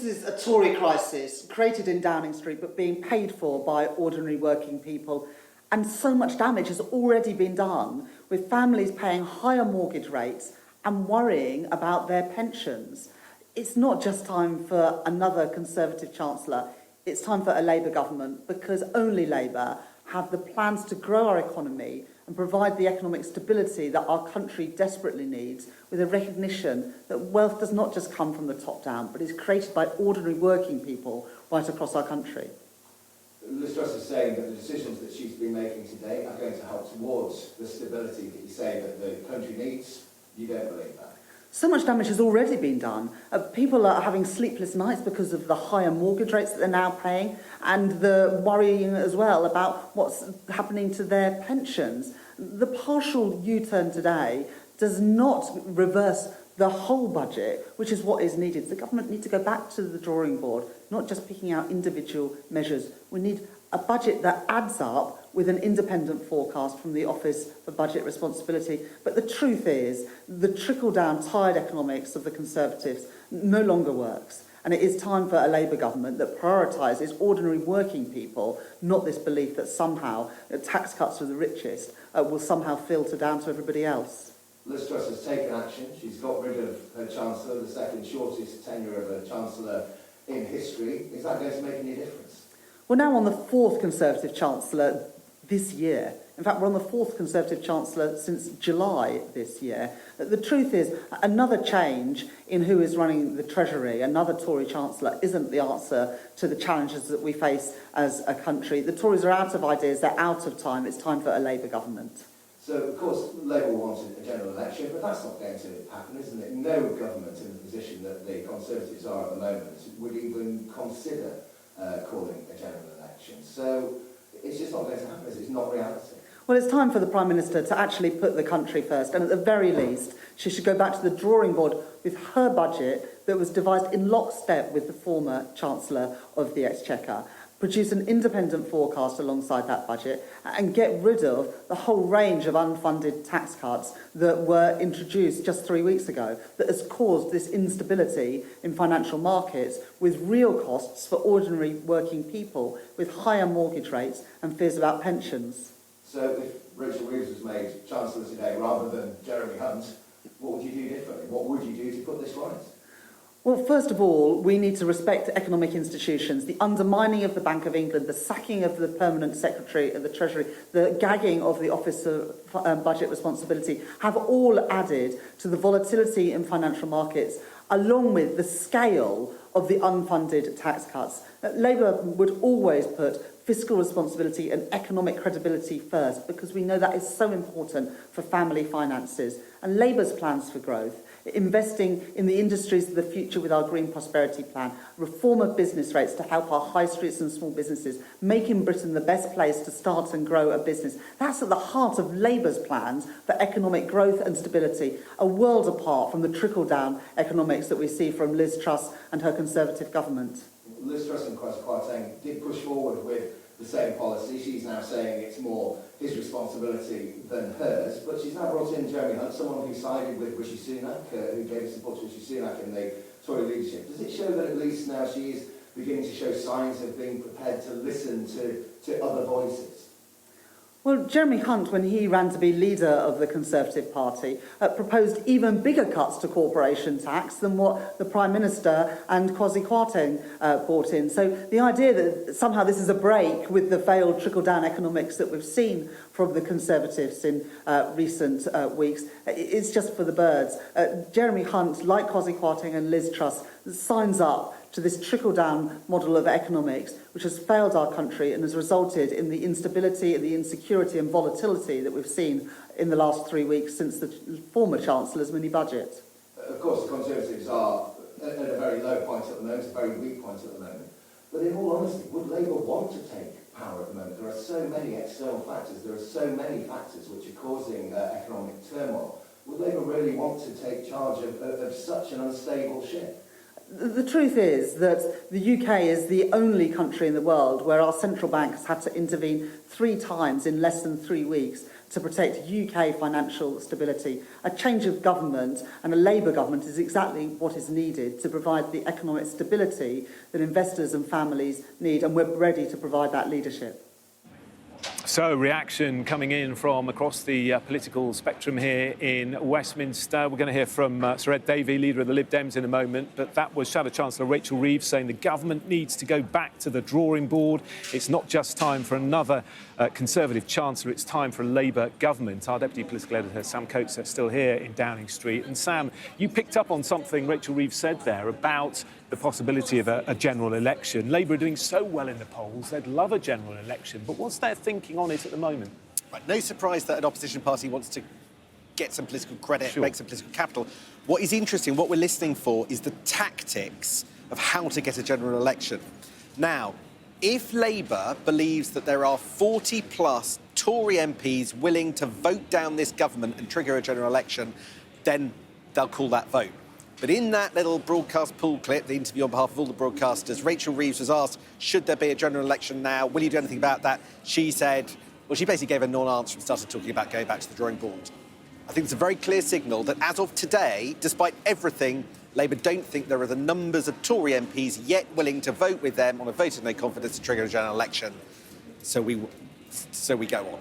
is a Tory crisis created in Downing Street but being paid for by ordinary working people. And so much damage has already been done, with families paying higher mortgage rates and worrying about their pensions. It's not just time for another Conservative Chancellor, it's time for a Labour government, because only Labour have the plans to grow our economy and provide the economic stability that our country desperately needs, with a recognition that wealth does not just come from the top down, but is created by ordinary working people right across our country. Liz Truss is saying that the decisions that she's been making today are going to help towards the stability that you say that the country needs. You don't believe that? So much damage has already been done. People are having sleepless nights because of the higher mortgage rates that they're now paying, and the worrying as well about what's happening to their pensions. The partial U-turn today does not reverse the whole budget, which is what is needed. The government needs to go back to the drawing board, not just picking out individual measures. We need a budget that adds up with an independent forecast from the Office for Budget Responsibility. But the truth is, the trickle-down tired economics of the Conservatives no longer works. And it is time for a Labour government that prioritises ordinary working people, not this belief that somehow tax cuts for the richest will somehow filter down to everybody else. Liz Truss has taken action. She's got rid of her Chancellor, the second shortest tenure of a Chancellor in history. Is that going to make any difference? We're now on the fourth Conservative Chancellor this year. In fact, we're on the fourth Conservative Chancellor since July this year. The truth is, another change in who is running the Treasury, another Tory Chancellor, isn't the answer to the challenges that we face as a country. The Tories are out of ideas, they're out of time. It's time for a Labour government. So, of course, Labour wanted a general election, but that's not going to happen, isn't it? No government in the position that the Conservatives are at the moment would even consider calling a general election. So it's just not going to happen, is it? It's not reality. Well, it's time for the Prime Minister to actually put the country first, and at the very least, she should go back to the drawing board with her budget that was devised in lockstep with the former Chancellor of the Exchequer, produce an independent forecast alongside that budget, and get rid of the whole range of unfunded tax cuts that were introduced just 3 weeks ago, that has caused this instability in financial markets with real costs for ordinary working people, with higher mortgage rates and fears about pensions. So if Rachel Reeves was made Chancellor today rather than Jeremy Hunt, what would you do differently? What would you do to put this right? Well, first of all, we need to respect economic institutions. The undermining of the Bank of England, the sacking of the Permanent Secretary of the Treasury, the gagging of the Office of Budget Responsibility have all added to the volatility in financial markets, along with the scale of the unfunded tax cuts. Labour would always put fiscal responsibility and economic credibility first, because we know that is so important for family finances. And Labour's plans for growth, investing in the industries of the future with our Green Prosperity Plan, reform of business rates to help our high streets and small businesses, making Britain the best place to start and grow a business. That's at the heart of Labour's plans for economic growth and stability, a world apart from the trickle-down economics that we see from Liz Truss and her Conservative government. Liz Truss and Kwasi Kwarteng did push forward with the same policy. She's now saying it's more his responsibility than hers, but she's now brought in Jeremy Hunt, someone who sided with Rishi Sunak, who gave his support to Rishi Sunak in the Tory leadership. Does it show that at least now she is beginning to show signs of being prepared to listen to other voices? Well, Jeremy Hunt, when he ran to be leader of the Conservative Party, proposed even bigger cuts to corporation tax than what the Prime Minister and Kwasi Kwarteng brought in. So the idea that somehow this is a break with the failed trickle-down economics that we've seen from the Conservatives in recent weeks, it's just for the birds. Jeremy Hunt, like Kwasi Kwarteng and Liz Truss, signs up to this trickle-down model of economics, which has failed our country and has resulted in the instability, the insecurity and volatility that we've seen in the last 3 weeks since the former Chancellor's mini-budget. Of course, the Conservatives are at a very low point at the moment, a very weak point at the moment. But in all honesty, would Labour want to take power at the moment? There are so many external factors, there are so many factors which are causing economic turmoil. Would Labour really want to take charge of such an unstable ship? The truth is that the UK is the only country in the world where our central bank has had to intervene 3 times in less than 3 weeks to protect UK financial stability. A change of government and a Labour government is exactly what is needed to provide the economic stability that investors and families need, and we're ready to provide that leadership. So, reaction coming in from across the political spectrum here in Westminster. We're going to hear from Sir Ed Davey, leader of the Lib Dems, in a moment. But that was Shadow Chancellor Rachel Reeves saying the government needs to go back to the drawing board. It's not just time for another Conservative Chancellor, it's time for a Labour government. Our Deputy Political Editor, Sam Coates, is still here in Downing Street. And Sam, you picked up on something Rachel Reeves said there about the possibility of a general election. Labour are doing so well in the polls, they'd love a general election. But what's their thinking on it at the moment? Right, no surprise that an opposition party wants to get some political credit, make some political capital. What is interesting, what we're listening for, is the tactics of how to get a general election. Now, if Labour believes that there are 40-plus Tory MPs willing to vote down this government and trigger a general election, then they'll call that vote. But in that little broadcast pool clip, the interview on behalf of all the broadcasters, Rachel Reeves was asked, should there be a general election now? Will you do anything about that? She said, well, she basically gave a non-answer and started talking about going back to the drawing board. I think it's a very clear signal that as of today, despite everything, Labour don't think there are the numbers of Tory MPs yet willing to vote with them on a vote of no confidence to trigger a general election. So we go on.